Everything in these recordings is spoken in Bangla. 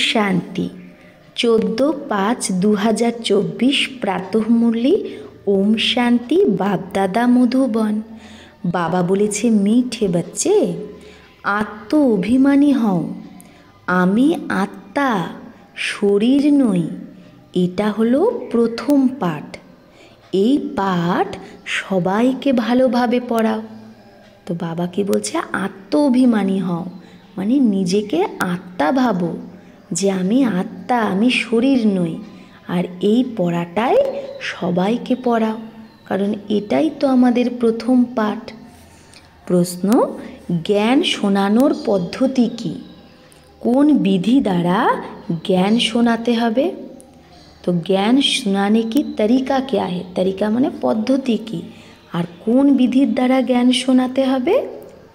শান্তি। 14/5/2024 প্রাতঃমুরলি। ওম শান্তি। বাপদাদা মধুবন। বাবা বলেছে, মিঠে বাচ্চে, আত্ম অভিমানী হও। আমি আত্মা, শরীর নই। এটা হলো প্রথম পাঠ। এই পাঠ সবাইকে ভালোভাবে পড়াও। তো বাবা কি বলছে, আত্ম অভিমানী হও, মানে নিজেকে আত্মা ভাবো যে আমি আত্মা, আমি শরীর নই। আর এই পড়াটাই সবাইকে পড়াও, কারণ এটাই তো আমাদের প্রথম পাঠ। প্রশ্ন, জ্ঞান শোনানোর পদ্ধতি কি? কোন বিধি দ্বারা জ্ঞান শোনাতে হবে? তো জ্ঞান শোনাने की तरीका क्या है? तरीका মানে পদ্ধতি কি, আর কোন বিধির দ্বারা জ্ঞান শোনাতে হবে?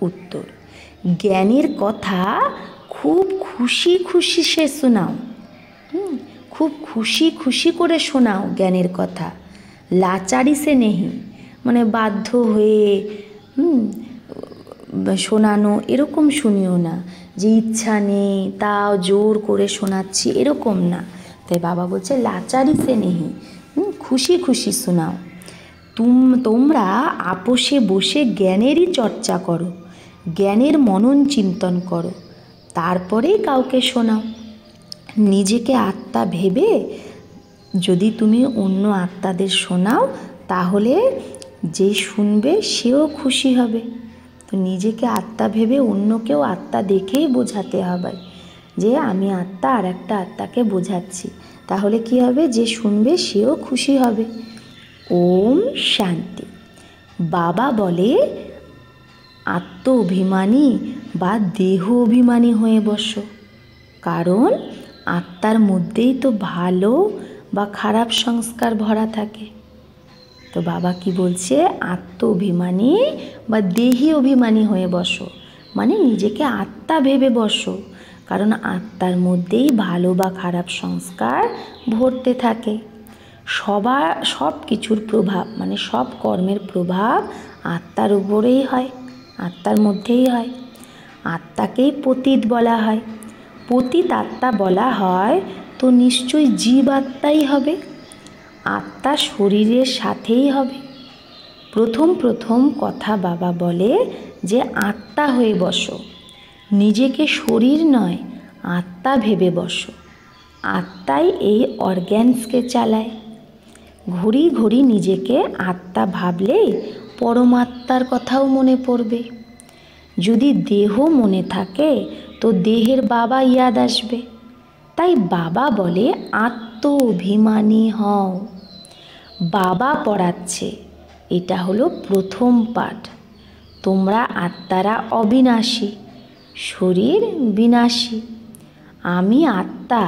উত্তর, জ্ঞানের কথা খুব খুশি খুশি সে শোনাও। খুব খুশি খুশি করে শোনাও জ্ঞানের কথা। লাচারি সে নেহি, মানে বাধ্য হয়ে শোনানো এরকম শুনিও না, যে ইচ্ছা নেই তাও জোর করে শোনাচ্ছি, এরকম না। তাই বাবা বলছে লাচারি সে নেহি, খুশি খুশি শোনাও। তোমরা আপোষে বসে জ্ঞানেরই চর্চা করো, জ্ঞানের মনন চিন্তন করো, তারপরেই কাউকে শোনাও। নিজেকে আত্মা ভেবে যদি তুমি অন্য আত্মাদের শোনাও, তাহলে যে শুনবে সেও খুশি হবে। তো নিজেকে আত্মা ভেবে অন্যকেও আত্মা দেখেই বোঝাতে হবে যে আমি আত্মা, আর একটা আত্মাকে বোঝাচ্ছি। তাহলে কি হবে, যে শুনবে সেও খুশি হবে। ওম শান্তি। বাবা বলে আত্ম অভিমানী বা দেহ অভিমানী হয়ে বসো, কারণ আত্মার মধ্যেই তো ভালো বা খারাপ সংস্কার ভরা থাকে। তো বাবা কি বলছে, আত্ম অভিমানী বা দেহি অভিমানী হয়ে বসো, মানে নিজেকে আত্মা ভেবে বসো, কারণ আত্মার মধ্যেই ভালো বা খারাপ সংস্কার ভরতে থাকে। সব কিছুর প্রভাব, মানে সব কর্মের প্রভাব আত্মার উপরেই হয়, আত্মার মধ্যেই হয়। আত্মাকেই পতিত বলা হয়। পতিত আত্মা বলা হয় তো নিশ্চয়ই জীব আত্মাই হবে, আত্মা শরীরের সাথেই হবে। প্রথম কথা বাবা বলে যে আত্মা হয়ে বসো, নিজেকে শরীর নয় আত্মা ভেবে বসো। আত্মাই এই অর্গ্যানসকে চালায়। ঘড়ি ঘড়ি নিজেকে আত্মা ভাবলেই পরমাত্মার কথাও মনে পড়বে। যদি দেহ মনে থাকে তো দেহের বাবা ইয়াদ আসবে। তাই বাবা বলে আত্ম অভিমানী হও। বাবা পড়াচ্ছে, এটা হলো প্রথম পাঠ। তোমরা আত্মারা অবিনাশী, শরীর বিনাশী। আমি আত্মা,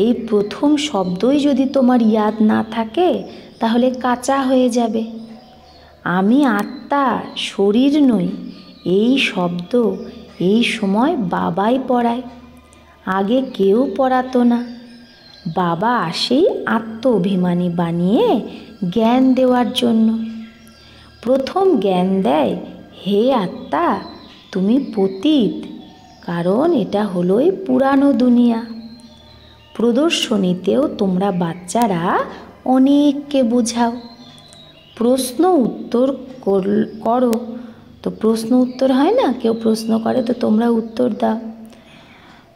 এই প্রথম শব্দই যদি তোমার ইয়াদ না থাকে তাহলে কাঁচা হয়ে যাবে। আমি আত্মা, শরীর নই, এই শব্দ এই সময় বাবাই পড়ায়, আগে কেউ পড়াতো না। বাবা আসেই আত্ম অভিমানী বানিয়ে জ্ঞান দেওয়ার জন্য। প্রথম জ্ঞান দেয়, হে আত্মা তুমি পতিত, কারণ এটা হলোই পুরানো দুনিয়া। প্রদর্শনীতেও তোমরা বাচ্চারা অনেককে বোঝাও, প্রশ্ন উত্তর করো। তো প্রশ্ন উত্তর হয় না, কেউ প্রশ্ন করে তো তোমরা উত্তর দাও।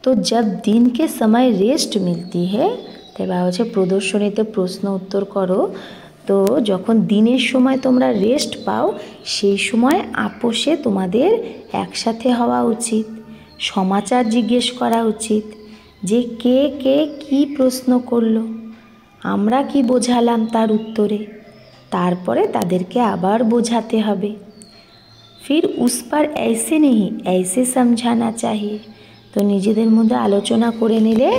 তো जब दिन के समय रेस्ट मिलती है, তাই বা হচ্ছে প্রদর্শনীতে প্রশ্ন উত্তর করো। তো যখন দিনের সময় তোমরা রেস্ট পাও, সেই সময় আপোষে তোমাদের একসাথে হওয়া উচিত, সমাচার জিজ্ঞেস করা উচিত যে কে কে কী প্রশ্ন করলো, আমরা কি বোঝালাম তার উত্তরে, তারপরে তাদেরকে আবার বোঝাতে হবে। फिर उस पर ऐसे नहीं ऐसे समझाना चाहिए। তো নিজেদের মধ্যে আলোচনা করে নিলে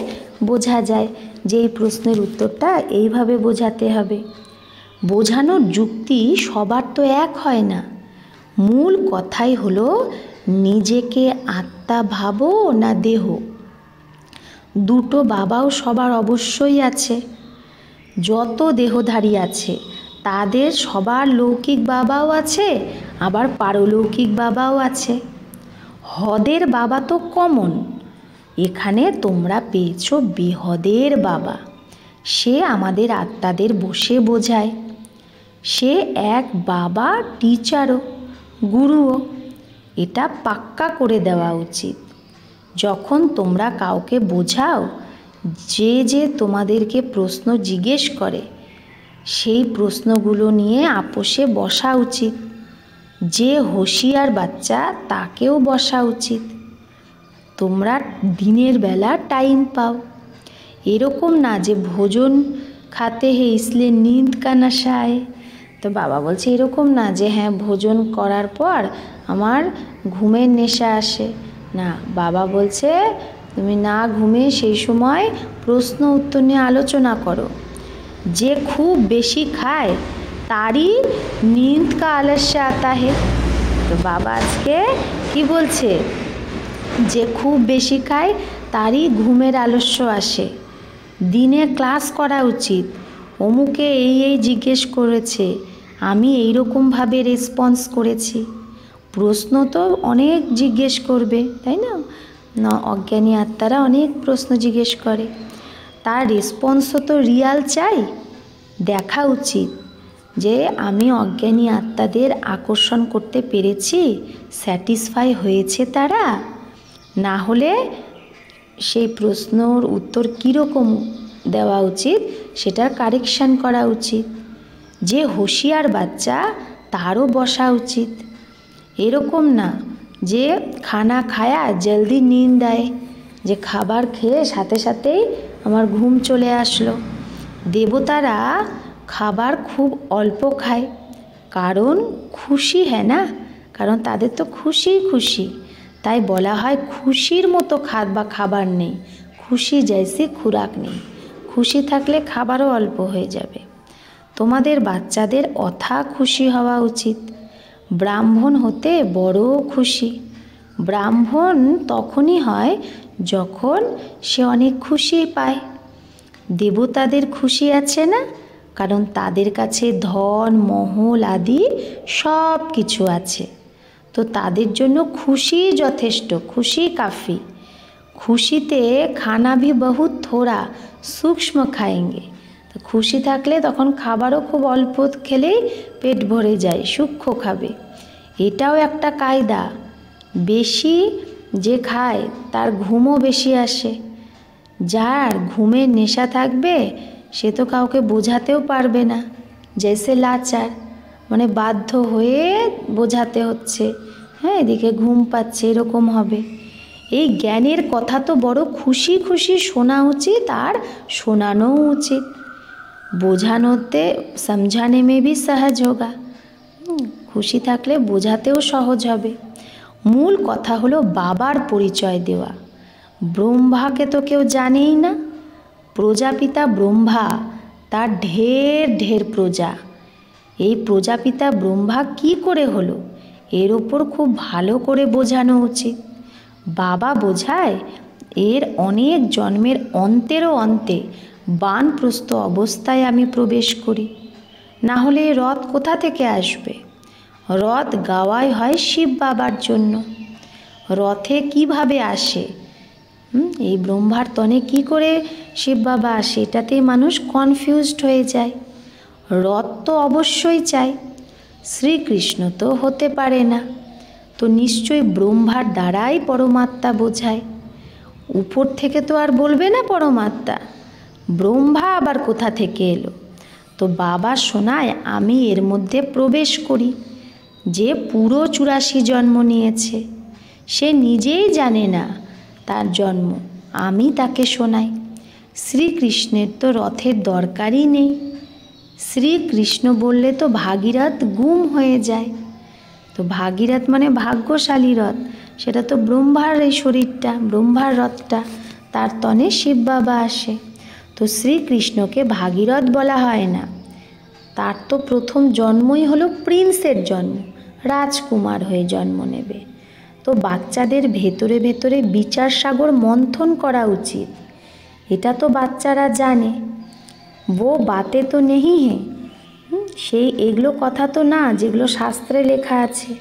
বোঝা যায় যে এই প্রশ্নের উত্তরটা এইভাবে বোঝাতে হবে। বোঝানোর যুক্তি সবার তো এক হয় না। মূল কথাই হলো নিজেকে আত্মা ভাবো না দেহ। দুটো বাবাও সবার অবশ্যই আছে। যত দেহধারী আছে তাদের সবার লৌকিক বাবাও আছে, আবার পারলৌকিক বাবাও আছে। হদের বাবা তো কমন, এখানে তোমরা পেয়েছো বেহদের বাবা। সে আমাদের আত্মাদের বসে বোঝায়। সে এক বাবা, টিচারও, গুরুও। এটা পাক্কা করে দেওয়া উচিত। যখন তোমরা কাউকে বোঝাও, যে তোমাদেরকে প্রশ্ন জিজ্ঞেস করে, সেই প্রশ্নগুলো নিয়ে আপোষে বসা উচিত। যে হুঁশিয়ার বাচ্চা তাকেও বসা উচিত। তোমরা দিনের বেলা টাইম পাও, এরকম না যে ভোজন খাতে হে ইসলিয়ে নীंद का नशा है। তো বাবা বলছে এরকম না যে হ্যাঁ ভোজন করার পর আমার ঘুমের নেশা আসে। না, বাবা বলছে তুমি না ঘুমিয়ে সেই সময় প্রশ্ন উত্তর নিয়ে আলোচনা করো। যে খুব বেশি খায় তারই नींद का आलस्य आता है। তো বাবা আজকে কি বলছে, যে খুব বেশি খায় তারই ঘুমের আলস্য আসে। দিনে ক্লাস করা উচিত। অমুকে এই জিজ্ঞেস করেছে, আমি এইরকমভাবে রেসপন্স করেছি। প্রশ্ন তো অনেক জিজ্ঞেস করবে, তাই না? অজ্ঞানী আত্মারা অনেক প্রশ্ন জিজ্ঞেস করে, তার রেসপন্সও তো রিয়াল চাই। দেখা উচিত যে আমি অজ্ঞানী আত্মাদের আকর্ষণ করতে পেরেছি, স্যাটিসফাই হয়েছে তারা, না হলে সেই প্রশ্নর উত্তর কীরকম দেওয়া উচিত সেটার কারেকশান করা উচিত। যে হুঁশিয়ার বাচ্চা তারও বসা উচিত। এরকম না যে খানা খায়া জলদি नींद आए, যে খাবার খেয়ে সাথে সাথেই আমার ঘুম চলে আসলো। দেবতারা খাবার খুব অল্প খায়, কারণ খুশি হ্যাঁ না, কারণ তাদের তো খুশি। তাই বলা হয় খুশির মতো খাবার নেই, খুশি জৈসি খুরাক নেই। খুশি থাকলে খাবারও অল্প হয়ে যাবে। তোমাদের বাচ্চাদের অথা খুশি হওয়া উচিত। ব্রাহ্মণ হতে বড় খুশি। ব্রাহ্মণ তখনই হয় যখন সে অনেক খুশি পায়। দেবতাদের খুশি আছে না, কারণ তাদের কাছে ধন মহল আদি সব কিছু আছে। তো তাদের জন্য খুশি যথেষ্ট, খুশি কাফি। খুশিতে খানা ভি বহুত থোড়া সূক্ষ্ম খাएंगे। তো খুশি থাকলে তখন খাবারও খুব অল্প খেলেই পেট ভরে যায়, সূক্ষ্ম খাবে। এটাও একটা কায়দা। বেশি যে খায় তার ঘুমও বেশি আসে। যার ঘুমের নেশা থাকবে সে তো কাউকে বোঝাতেও পারবে না, জেসে লাচার, মানে বাধ্য হয়ে বোঝাতে হচ্ছে, হ্যাঁ এদিকে ঘুম পাচ্ছে, এরকম হবে। এই জ্ঞানের কথা তো বড় খুশি শোনা উচিত আর শোনানো উচিত। বোঝানোতে সমঝানে মে ভি সহজ হোগা। খুশি থাকলে বোঝাতেও সহজ হবে। মূল কথা হলো বাবার পরিচয় দেওয়া। ব্রহ্মাকে তো কেউ জানেই না। প্রজাপিতা ব্রহ্মা, তার ঢের প্রজা। এই প্রজাপিতা ব্রহ্মা কি করে হলো, এর ওপর খুব ভালো করে বোঝানো উচিত। বাবা বোঝায় এর অনেক জন্মের অন্তেরও অন্তে বানপ্রস্থ অবস্থায় আমি প্রবেশ করি, না হলে রথ কোথা থেকে আসবে? রথ গাওয়াই হয় শিব বাবার জন্য। রথে কিভাবে আসে? এই ব্রহ্মার তনে কি করে শিব বাবা আসে, এটাতেই মানুষ কনফিউজড হয়ে যায়। রথ তো অবশ্যই চাই, শ্রীকৃষ্ণ তো হতে পারে না, তো নিশ্চয়ই ব্রহ্মার দ্বারাই পরমাত্মা বোঝায়। উপর থেকে তো আর বলবে না পরমাত্মা, ব্রহ্মা আবার কোথা থেকে এলো? তো বাবা শোনায় আমি এর মধ্যে প্রবেশ করি। যে পুরো 84 জন্ম নিয়েছে সে নিজেই জানে না তার জন্ম, আমি তাকে শোনাই। শ্রীকৃষ্ণের তো রথের দরকারই নেই। শ্রীকৃষ্ণ বললে তো ভাগীরথ গুম হয়ে যায়। তো ভাগীরথ মানে ভাগ্যশালী রথ, সেটা তো ব্রহ্মার এই শরীরটা, ব্রহ্মার রথটা, তার তনে শিব বাবা আসে। তো শ্রীকৃষ্ণকে ভাগীরথ বলা হয় না, তার তো প্রথম জন্মই হলো প্রিন্সের জন্ম, রাজকুমার হয়ে জন্ম নেবে। তো বাচ্চাদের ভেতরে ভেতরে বিচার সাগর মন্থন করা উচিত। এটা তো বাচ্চারা জানে, वो बातें तो नहीं है, সেই এগুলো কথা তো না যেগুলো শাস্ত্রে লেখা আছে।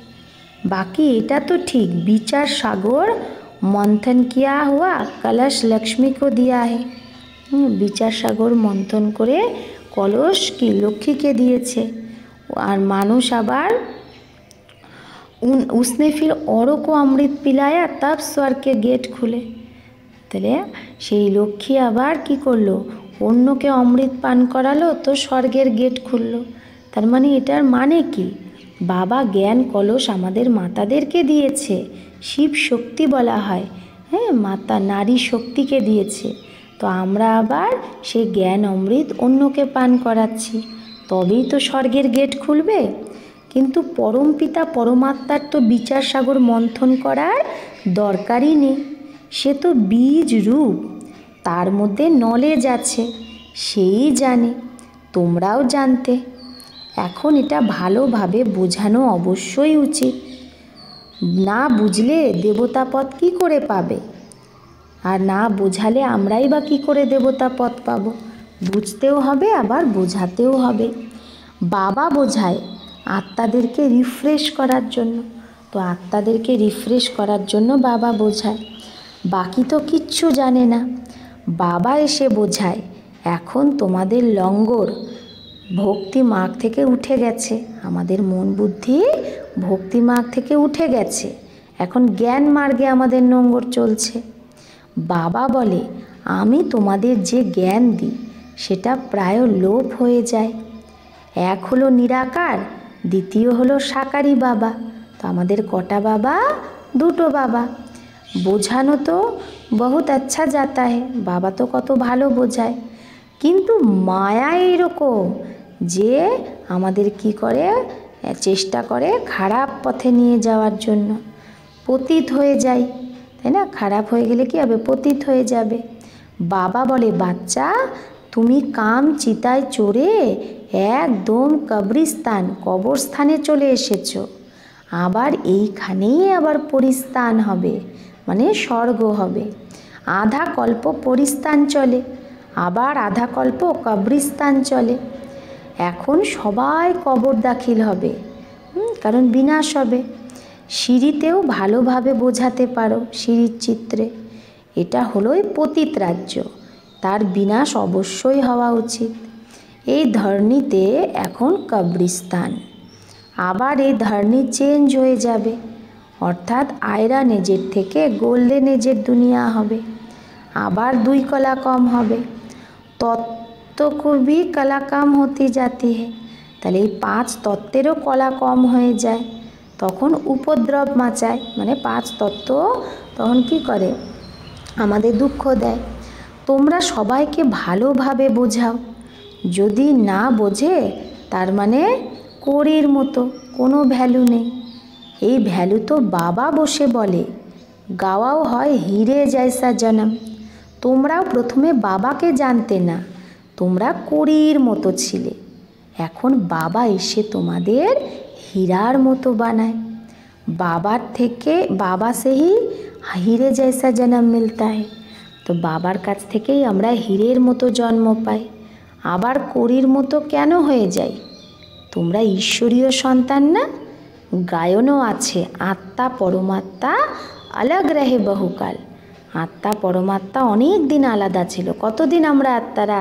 বাকি এটা তো ঠিক, বিচার সাগর मंथन किया हुआ कलश लक्ष्मी को दिया है। বিচার সাগর মন্থন করে কলস কি লক্ষ্মীকে দিয়েছে। আর মানুষ আবার उसने फिर औरों को अमृत पिलाया तब स्वर्ग के गेट खुले। তাহলে সেই লক্ষ্মী আবার কি করলো, অন্যকে অমৃত পান করালো তো স্বর্গের গেট খুললো। তার মানে এটার মানে কি, বাবা জ্ঞান কলস আমাদের মাতাদেরকে দিয়েছে, শিব শক্তি বলা হয়, হ্যাঁ, মাতা নারী শক্তিকে দিয়েছে। তো আমরা আবার সেই জ্ঞান অমৃত অন্যকে পান করাচ্ছি, তবেই তো স্বর্গের গেট খুলবে। কিন্তু পরমপিতা পরমাত্মার তো বিচার সাগর মন্থন করার দরকারই নেই, সে তো বীজ রূপ, তার মধ্যে নলেজ আছে, সেই জানে, তোমরাও জানতে। এখন এটা ভালোভাবে বোঝানো অবশ্যই উচিত, না বুঝলে দেবতা পদ কী করে পাবে, আর না বোঝালে আমরাই বা কী করে দেবতা পদ পাবো। বুঝতেও হবে আবার বোঝাতেও হবে। বাবা বোঝায় আত্মাদেরকে রিফ্রেশ করার জন্য, তো আত্মাদেরকে রিফ্রেশ করার জন্য বাবা বোঝায়, বাকি তো কিচ্ছু জানে না। বাবা এসে বোঝায় এখন তোমাদের লঙ্গর ভক্তি মার্গ থেকে উঠে গেছে, আমাদের মন বুদ্ধি ভক্তি মার্গ থেকে উঠে গেছে, এখন জ্ঞান মার্গে আমাদের নোঙ্গর চলছে। বাবা বলে আমি তোমাদের যে জ্ঞান দিই সেটা প্রায় লোপ হয়ে যায়। এক হলো নিরাকার, দ্বিতীয় হলো সাকারি বাবা। তো আমাদের কটা বাবা? দুটো বাবা। বোঝানো তো বহুত আচ্ছা যাতা है, বাবা তো কত ভালো বোঝায়, কিন্তু মায়া এইরকম যে আমাদের কি করে, চেষ্টা করে খারাপ পথে নিয়ে যাওয়ার জন্য, পতিত হয়ে যায়, তাই না? খারাপ হয়ে গেলে কি হবে, পতিত হয়ে যাবে। বাবা বলে বাচ্চা তুমি কাম চিতায় চড়ে একদম কবরস্থান, কবরস্থানে চলে এসেছো, আবার এইখানেই আবার পরিস্থান হবে, মানে স্বর্গ হবে। আধা কল্প পরিস্থান চলে, আবার আধা কল্প কবরস্থান চলে। এখন সবাই কবর দাখিল হবে, কারণ বিনাশ হবে। সিঁড়িতেও ভালোভাবে বোঝাতে পারো, সিঁড়ির চিত্রে এটা হলোই পতিত রাজ্য, তার বিনাশ অবশ্যই হওয়া উচিত। এই ধরনীতে এখন কবরস্থান, আবার এই ধরনী চেঞ্জ হয়ে যাবে, অর্থাৎ আয়রন এজের থেকে গোল্ডেন এজের দুনিয়া হবে, আবার 2 কলা কম হবে। তত্ত্ব খুবই কলা কম হতে যাতি है, তাহলে এই 5 তত্ত্বেরও কলা কম হয়ে যায়, তখন উপদ্রব মাচায়, মানে 5 তত্ত্ব তখন কি করে, আমাদের দুঃখ দেয়। তোমরা সবাইকে ভালোভাবে বোঝাও, যদি না বোঝে তার মানে করির মতো কোনো ভ্যালু নেই। এই ভ্যালু তো বাবা বসে বলে, গাওয়াও হয় হিরে জয়সা জনম। তোমরাও প্রথমে বাবাকে জানতে না, তোমরা করির মতো ছিলে, এখন বাবা এসে তোমাদের হীরার মতো বানায়। বাবার থেকে বাবা সেহি হিরে জয়সা জনম মিলতা है, তো বাবার কাছ থেকেই আমরা হীরের মতো জন্ম পাই। আবার করির মতো কেন হয়ে যাই? তোমরা ঈশ্বরীয় সন্তান না? গায়নও আছে, আত্মা পরমাত্মা আলাগ রহে বহুকাল। আত্মা পরমাত্মা অনেক দিন আলাদা ছিল। কতদিন আমরা আত্মারা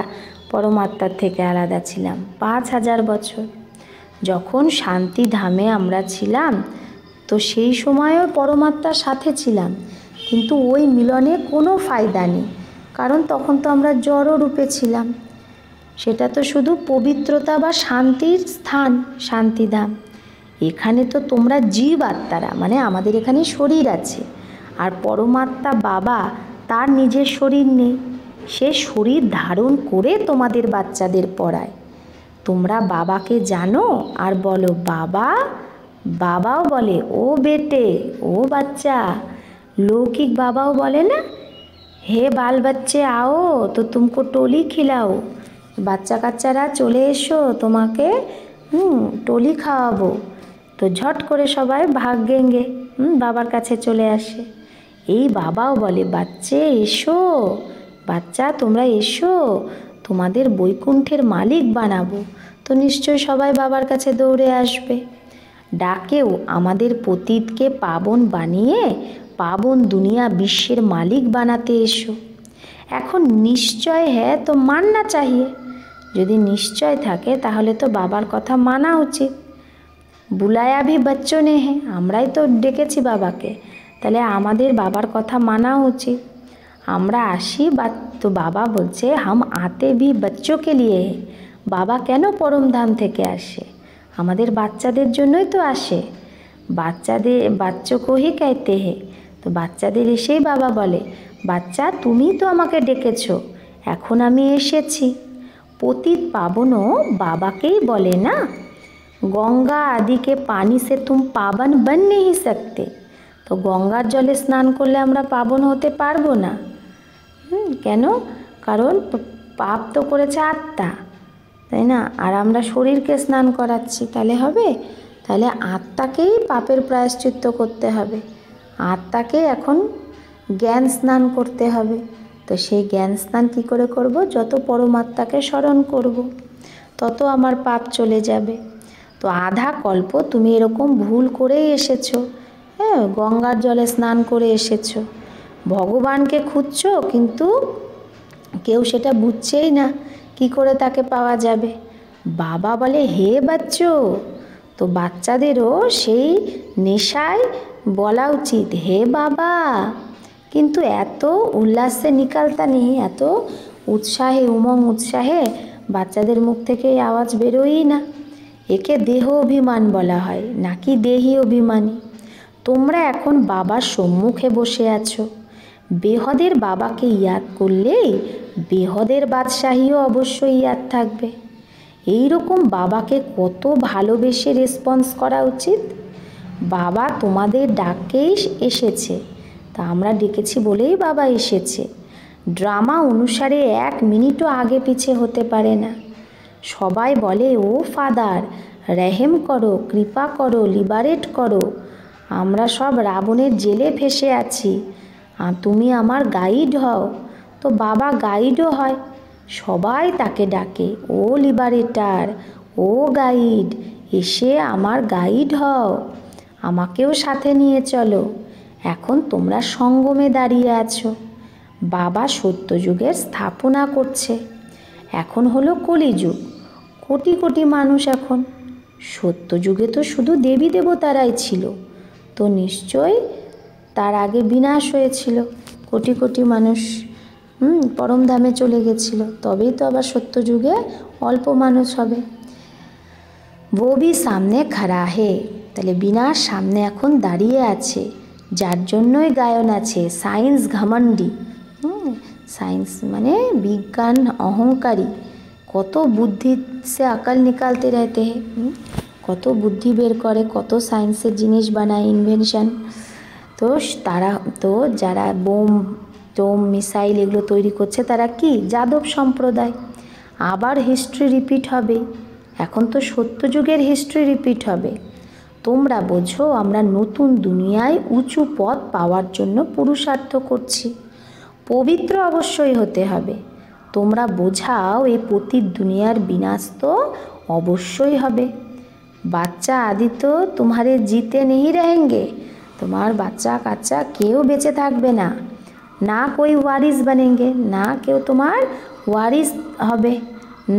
পরমাত্মার থেকে আলাদা ছিলাম? 5000 বছর। যখন শান্তি ধামে আমরা ছিলাম তো সেই সময়ও পরমাত্মার সাথে ছিলাম, কিন্তু ওই মিলনে কোনো ফায়দা নেই, কারণ তখন তো আমরা জড় রূপে ছিলাম। সেটা তো শুধু পবিত্রতা বা শান্তির স্থান, শান্তিধাম। এখানে তো তোমরা জীব আত্মারা, মানে আমাদের এখানে শরীর আছে, আর পরমাত্মা বাবা তার নিজের শরীর নেই, সে শরীর ধারণ করে তোমাদের বাচ্চাদের পড়ায়। তোমরা বাবাকে জানো আর বলো বাবা, বাবাও বলে ও বেটে, ও বাচ্চা। লৌকিক বাবাও বলে না, হে বাল বাচ্চে আও তো তুমকো टोली खिलाओ, বাচ্চা কাচ্চারা চলে এসো তোমাকে टोली খাওয়াবো। তো ঝট করে সবাই ভাগেঙ্গে বাবার কাছে চলে আসে। এই বাবাও বলে বাচ্চে এসো, বাচ্চা তোমরা এসো, তোমাদের বৈকুণ্ঠের মালিক বানাবো। তো নিশ্চয় সবাই বাবার কাছে দৌড়ে আসবে। ডাকেও আমাদের পতিতকে পাবন বানিয়ে পাবন দুনিয়া বিশ্বের মালিক বানাতে এসো। এখন নিশ্চয় হ্যাঁ তো মাননা চাহিয়ে, যদি নিশ্চয় থাকে তাহলে তো বাবার কথা মানা উচিত। বুলায়া ভি বচ্চো নে হ্যাঁ, আমরাই তো ডেকেছি বাবাকে, তাহলে আমাদের বাবার কথা মানা উচিত। আমরা আসি তো বাবা বলছে হাম আতে ভি বচ্চো কে লিয়ে হ্যাঁ, বাবা কেন পরমধাম থেকে আসে? আমাদের বাচ্চাদের জন্যই তো আসে। বাচ্চো হি कहते हैं, তো বাচ্চাদের এসেই বাবা বলে বাচ্চা তুমি তো আমাকে ডেকেছো, এখন আমি এসেছি। পতিত পাবনও বাবাকেই বলে না। গঙ্গা আদিকে পানি সে তুম পাবন বন नहीं सकते, তো গঙ্গার জলে স্নান করলে আমরা পাবন হতে পারবো না। কেন? কারণ পাপ তো করেছে আত্মা, তাই না? আর আমরা শরীরকে স্নান করাচ্ছি, তাহলে হবে? তাহলে আত্মাকেই পাপের প্রায়শ্চিত্ত করতে হবে, আত্মাকে এখন জ্ঞান স্নান করতে হবে। তো সেই জ্ঞান স্নান কী করে করব? যত পরমাত্মাকে স্মরণ করব, তত আমার পাপ চলে যাবে। তো আধা কল্প তুমি এরকম ভুল করেই এসেছো, হ্যাঁ, গঙ্গার জলে স্নান করে এসেছো, ভগবানকে খুঁজছো, কিন্তু কেউ সেটা বুঝছেই না কি করে তাকে পাওয়া যাবে। বাবা বলে হে বাচ্চো, তো বাচ্চাদেরও সেই নেশায় বলা উচিত হে বাবা, কিন্তু এত উল্লাসে নিকালতা নেই, এত উৎসাহে উমং উৎসাহে বাচ্চাদের মুখ থেকে এই আওয়াজ বেরোয়ই না। একে দেহ অভিমান বলা হয়, নাকি দেহি অভিমানী। তোমরা এখন বাবার সম্মুখে বসে আছো, বেহদের বাবাকে ইয়াদ করলেই বেহদের বাদশাহীও অবশ্যই ইয়াদ থাকবে। এই রকম বাবাকে কত ভালোবেসে রেসপন্স করা উচিত। বাবা তোমাদের ডাকেই এসেছে, তা আমরা ডেকেছি বলেই বাবা এসেছে। ড্রামা অনুসারে 1 মিনিটও আগে পিছে হতে পারে না। সবাই বলে ও ফাদার রেহেম করো, কৃপা করো, লিবারেট করো, আমরা সব রাবণের জেলে ফেসে আছি, তুমি আমার গাইড হও। তো বাবা গাইডও হয়, সবাই তাকে ডাকে ও লিবারেটার, ও গাইড, এসে আমার গাইড হও, আমাকেও সাথে নিয়ে চলো। এখন তোমরা সঙ্গমে দাঁড়িয়ে আছো, বাবা সত্যযুগের স্থাপনা করছে। এখন হলো কলিযুগ, কোটি কোটি মানুষ এখন। সত্যযুগে তো শুধু দেবী দেবতারাই ছিল, তো নিশ্চয় তার আগে বিনাশ হয়েছিল, কোটি কোটি মানুষ পরমধামে চলে গেছিল, তবেই তো আবার সত্যযুগে অল্প মানুষ হবে। वो भी সামনে খাড়া হে, তাহলে বিনাশ সামনে এখন দাঁড়িয়ে আছে, যার জন্যই গায়ন আছে সায়েন্স ঘমন্ডি। সায়েন্স মানে বিজ্ঞান অহংকারী, কত বুদ্ধি সে আকল নিকালতে रहते हैं, কত বুদ্ধি বের করে, কত সায়েন্সের জিনিস বানায়, ইনভেনশন। তো তারা তো যারা বোম টোম মিসাইল এগুলো তৈরি করছে তারা কি যাদব সম্প্রদায়। আবার হিস্ট্রি রিপিট হবে, এখন তো সত্যযুগের হিস্ট্রি রিপিট হবে। তোমরা বোঝো আমরা নতুন দুনিয়ায় উঁচু পদ পাওয়ার জন্য পুরুষার্থ করছি, পবিত্র অবশ্যই হতে হবে। তোমরা বোঝাও এই পতিত দুনিয়ার বিনাশ তো অবশ্যই হবে। বাচ্চা আদি তো তোমারে জিতে নেই रहेंगे, তোমার বাচ্চা কাচ্চা কেউ বেঁচে থাকবে না, না कोई वारिस बनेंगे, না কেউ তোমার ওয়ারিস হবে,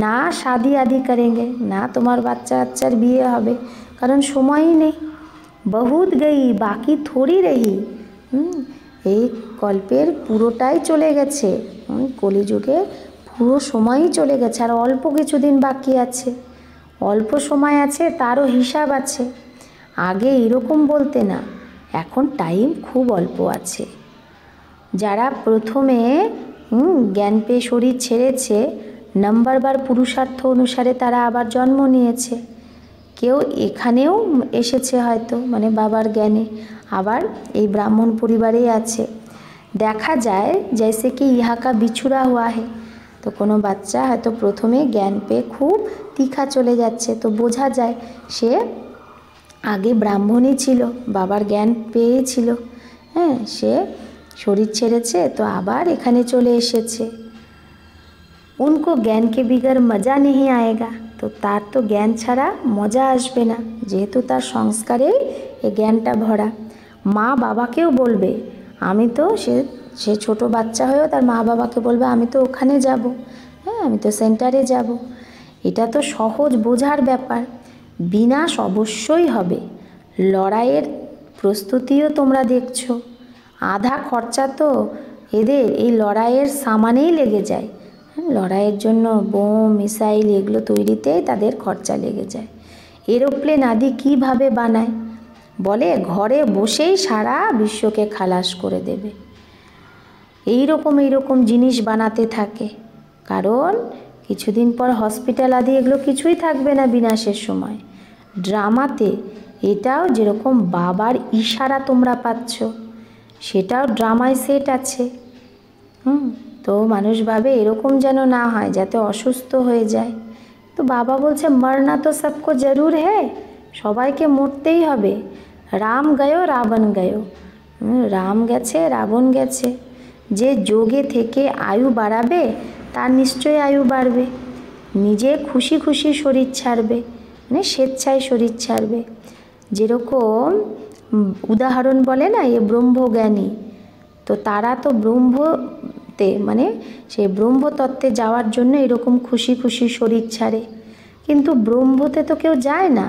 না শাদি আদি करेंगे, না তোমার বাচ্চা কাচ্চার বিয়ে হবে, কারণ সময়ই নেই। বহুত গই বাকি থোড়ি রহি। এই কল্পের পুরোটাই চলে গেছে, কলিযুগে পুরো সময়ই চলে গেছে, আর অল্প কিছুদিন বাকি আছে। অল্প সময় আছে তারও হিসাব আছে, আগে এরকম বলতে না, এখন টাইম খুব অল্প আছে। যারা প্রথমে জ্ঞান পেয়ে শরীর ছেড়েছে, নাম্বারবার পুরুষার্থ অনুসারে তারা আবার জন্ম নিয়েছে। কেউ এখানেও এসেছে হয়তো, মানে বাবার জ্ঞানে, আবার এই ব্রাহ্মণ পরিবারেই আছে। দেখা যায় जैसे कि यहाँ का बिछुड़ा हुआ है, তো কোনো বাচ্চা হয়তো প্রথমে জ্ঞান পেয়ে খুব তীখা চলে যাচ্ছে, তো বোঝা যায় সে আগে ব্রাহ্মণই ছিল, বাবার জ্ঞান পেয়েই ছিল, হ্যাঁ, সে শরীর ছেড়েছে তো আবার এখানে চলে এসেছে। উনকো জ্ঞানকে বিগর মজা নেই আয়েগা, তো তার তো জ্ঞান ছাড়া মজা আসবে না, যেহেতু তার সংস্কারে এই জ্ঞানটা ভরা। মা বাবাকেও বলবে, আমি তো সে ছোট বাচ্চা হয়েও তার মা বাবাকে বলবে আমি তো ওখানে যাব, হ্যাঁ আমি তো সেন্টারে যাব। এটা তো সহজ বোঝার ব্যাপার। বিনাশ অবশ্যই হবে। লড়াইয়ের প্রস্তুতিও তোমরা দেখছো, আধা খরচা তো এদের এই লড়াইয়ের সামানেই লেগে যায়। লড়াইয়ের জন্য বোম মিসাইল এগুলো তৈরিতেই তাদের খরচা লেগে যায়। এরোপ্লেন আদি কীভাবে বানায়, বলে ঘরে বসেই সারা বিশ্বকে খালাস করে দেবে। এই রকম জিনিস বানাতে থাকে, কারণ কিছুদিন পর হসপিটাল আদি এগুলো কিছুই থাকবে না বিনাশের সময়। ড্রামাতে এটাও যেরকম বাবার ইশারা তোমরা পাচ্ছ, সেটাও ড্রামায় সেট আছে। তো মানুষ ভাবে এরকম যেন না হয়, যাতে অসুস্থ হয়ে যায়। তো বাবা বলছে মরনা তো সবকো জরুর হ্যায়, সবাইকে মরতেই হবে। রাম গয়ো রাবণ গয়ো, রাম গেছে রাবণ গেছে। যে যোগে থেকে আয়ু বাড়াবে তার নিশ্চয়ই আয়ু বাড়বে। নিজে খুশি খুশি শরীর ছাড়বে, মানে স্বেচ্ছায় শরীর ছাড়বে। যেরকম উদাহরণ বলে না এ ব্রহ্মজ্ঞানী, তো তারা তো ব্রহ্মতে মানে সেই ব্রহ্মতত্ত্বে যাওয়ার জন্য এরকম খুশি খুশি শরীর ছাড়ে। কিন্তু ব্রহ্মতে তো কেউ যায় না,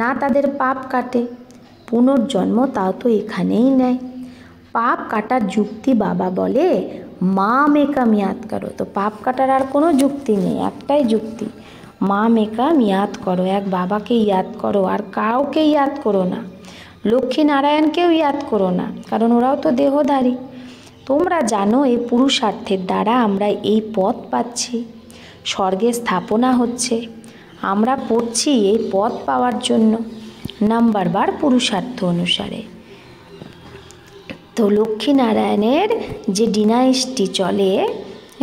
না তাদের পাপ কাটে। পুনর্জন্ম তাও তো এখানেই নেয়। পাপ কাটার যুক্তি বাবা বলে মাম একাম ইয়াদ করো। তো পাপ কাটার আর কোনো যুক্তি নেই, একটাই যুক্তি, মাম একাম ইয়াদ করো। এক বাবাকে ইয়াদ করো, আর কাউকে ইয়াদ করো না। লক্ষ্মী নারায়ণকেও ইয়াদ করো না, কারণ ওরাও তো দেহধারী। তোমরা জানো এই পুরুষার্থের দ্বারা আমরা এই পথ পাচ্ছি, স্বর্গে স্থাপনা হচ্ছে। আমরা পড়ছি এই পথ পাওয়ার জন্য, নাম্বারবার পুরুষার্থ অনুসারে। তো লক্ষ্মীনারায়ণের যে ডিনাইস্টি চলে,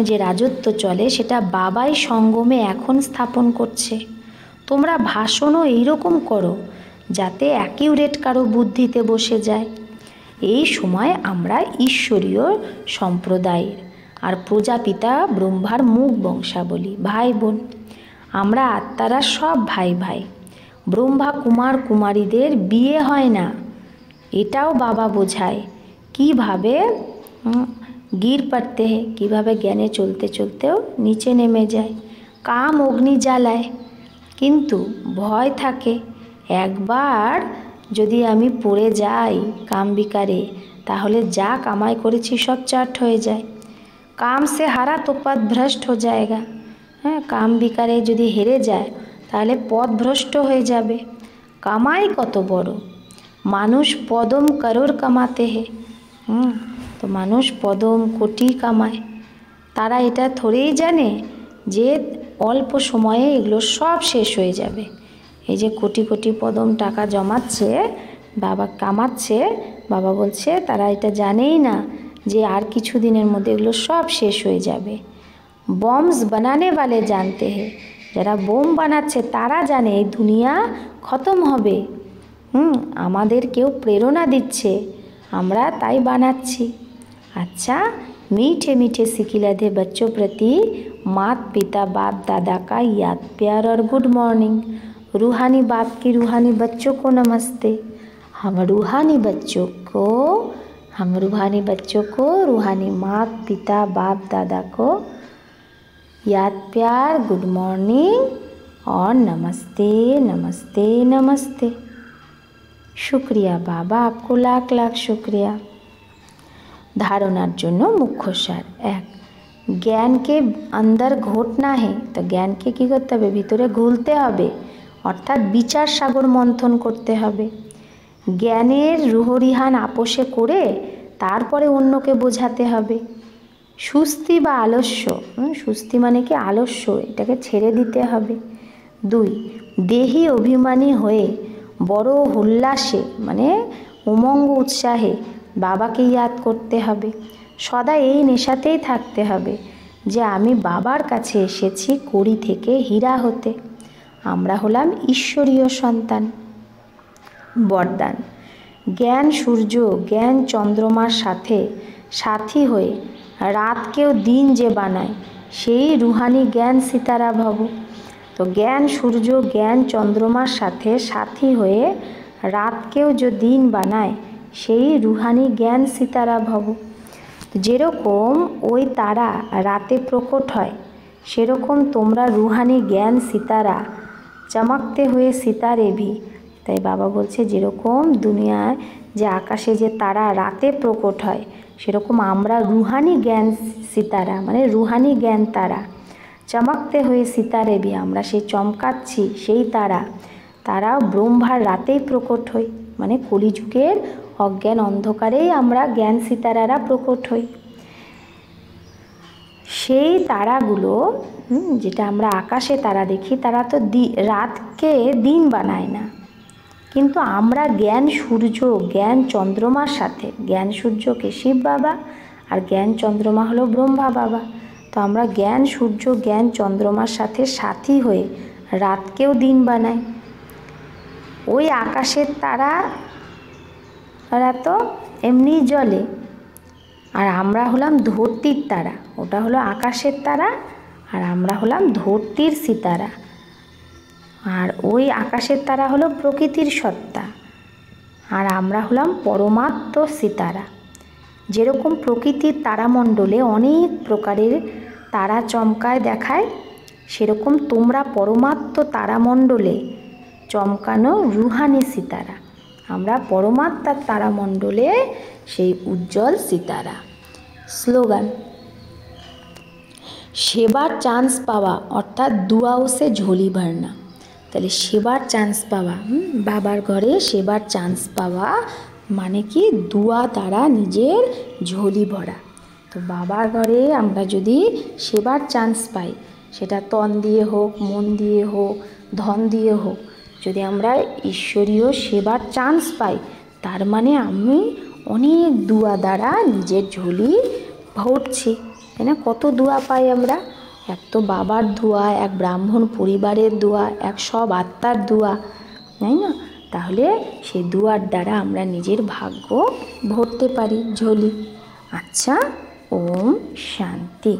যে রাজত্ব চলে, সেটা বাবাই সঙ্গমে এখন স্থাপন করছে। তোমরা ভাষণও এইরকম করো যাতে অ্যাকিউরেট কারো বুদ্ধিতে বসে যায়। এই সময় আমরা ঈশ্বরীয় সম্প্রদায়ের আর প্রজাপিতা ব্রহ্মার মুখ বংশাবলী, ভাই বোন। আমরা আত্মারা সব ভাই ভাই। ব্রহ্মা কুমার কুমারীদের বিয়ে হয় না, এটাও বাবা বোঝায়। কীভাবে গির পড়তে হে, কীভাবে জ্ঞানে চলতে চলতেও নিচে নেমে যায়। কাম অগ্নি জ্বালায়, কিন্তু ভয় থাকে একবার যদি আমি পড়ে যাই কাম বিকারে, তাহলে যা কামাই করেছি সব চাট হয়ে যায়। কাম সে হারা তো পথ ভ্রষ্ট হয়ে যায়গা। হ্যাঁ, কাম বিকারে যদি হেরে যায় তাহলে পথ ভ্রষ্ট হয়ে যাবে। কামাই কত বড়, মানুষ পদম করোড় কামাতে হে। তো মানুষ পদম কোটি কামায়, তারা এটা থোড়েই জানে যে অল্প সময়ে এগুলো সব শেষ হয়ে যাবে। এই যে কোটি কোটি পদম টাকা জমাচ্ছে, বাবা কামাচ্ছে, বাবা বলছে তারা এটা জানেই না যে আর কিছু দিনের মধ্যে এগুলো সব শেষ হয়ে যাবে। বম্বস বানানে वाले জানতে হে, যারা বোম বানাচ্ছে তারা জানে এই দুনিয়া খতম হবে। আমাদের কেউ প্রেরণা দিচ্ছে, আমরা তাই বানাচ্ছি। अच्छा, मीठे मीठे सिकिलधे बच्चों प्रति मात पिता बाप दादा का याद प्यार और गुड मॉर्निंग। रूहानी बाप की रूहानी बच्चों को नमस्ते। हम रूहानी बच्चों को रूहानी मात पिता बाप दादा को याद प्यार गुड मॉर्निंग और नमस्ते नमस्ते नमस्ते। शुक्रिया बाबा, आपको लाख लाख शुक्रिया। धारणार जन्य मुख्य सार एक, ज्ञान के अंदर घोटना है। तो ज्ञान के कि करते हैं, भीतरे घुलते हबे, अर्थात विचार सागर मंथन करते हबे। ज्ञानेर रूहरिहान आपोषे करे तारपरे अन्यके बोझाते हबे। सुस्ति बा आलस्य, सुस्ति माने कि आलस्य, एटाके छेड़े दिते हबे। दुई, देही अभिमानी हये बड़ो उल्लासे माने उमंग उत्साहे बाबाके याद करते हबे। सदा এই নেশাতেই থাকতে হবে যে আমি বাবার কাছে এসেছি কড়ি থেকে হীরা হতে। আমরা হলাম ঈশ্বরীয় সন্তান। বরদান, জ্ঞান সূর্য জ্ঞান চন্দ্রমার সাথে সাথী হয়ে রাতকেও দিন যে বানায়, সেই রুহানি জ্ঞান সিতারা ভব। তো জ্ঞান সূর্য জ্ঞান চন্দ্রমার সাথে সাথী হয়ে রাতকেও যে দিন বানায়, সেই রুহানি জ্ঞান সিতারা ভব। যেরকম ওই তারা রাতে প্রকট হয়, সেরকম তোমরা রুহানি জ্ঞান সিতারা, চমকতে হয়ে সিতারে ভি। তাই বাবা বলছে যেরকম দুনিয়ায় যে আকাশে যে তারা রাতে প্রকট হয়, সেরকম আমরা রুহানি জ্ঞান সিতারা মানে রুহানি জ্ঞান তারা, চমকতে হয়ে সিতারে ভি, আমরা সেই চমকাচ্ছি সেই তারাও ব্রহ্মার রাতেই প্রকট হই, মানে কলিযুগের অজ্ঞান অন্ধকারেই আমরা জ্ঞান সিতারারা প্রকট হই। সেই তারাগুলো যেটা আমরা আকাশে তারা দেখি, তারা তো রাতকে দিন বানায় না, কিন্তু আমরা জ্ঞান সূর্য জ্ঞান চন্দ্রমার সাথে, জ্ঞান সূর্যকে শিব বাবা আর জ্ঞান চন্দ্রমা হলো ব্রহ্মা বাবা, তো আমরা জ্ঞান সূর্য জ্ঞান চন্দ্রমার সাথে সাথী হয়ে রাতকেও দিন বানাই। ওই আকাশের তারা তো এমনি জ্বলে, আর আমরা হলাম ধরতির তারা, ওটা হলো আকাশের তারা আর আমরা হলাম ধরতির সিতারা। আর ওই আকাশের তারা হলো প্রকৃতির সত্তা আর আমরা হলাম পরমাত্ম সিতারা। যেরকম প্রকৃতির তারামণ্ডলে অনেক প্রকারের তারা চমকায় দেখায়, সেরকম তোমরা পরমাত্ম তারামণ্ডলে চমকানো রুহানি সিতারা, আমরা পরমাত্মার তারামণ্ডলে সেই উজ্জ্বল সিতারা। স্লোগান, সেবার চান্স পাওয়া অর্থাৎ দুয়াও সে ঝোলি ভরনা। তাহলে সেবার চান্স পাওয়া, বাবার ঘরে সেবার চান্স পাওয়া মানে কি দুয়া দ্বারা নিজের ঝোলি ভরা। তো বাবার ঘরে আমরা যদি সেবার চান্স পাই, সেটা তন দিয়ে হোক, মন দিয়ে হোক, ধন দিয়ে হোক, যদি আমরা ঈশ্বরীয় সেবার চান্স পাই, তার মানে আমি অনেক দুয়া দ্বারা নিজের ঝোলি ভরছি, তাই না? কত দুয়া পাই আমরা, এক তো বাবার দোয়া, এক ব্রাহ্মণ পরিবারের দোয়া, এক সব আত্মার দোয়া, তাই না? তাহলে সেই দুয়ার দ্বারা আমরা নিজের ভাগ্য ভরতে পারি ঝোলি। আচ্ছা, ওম শান্তি।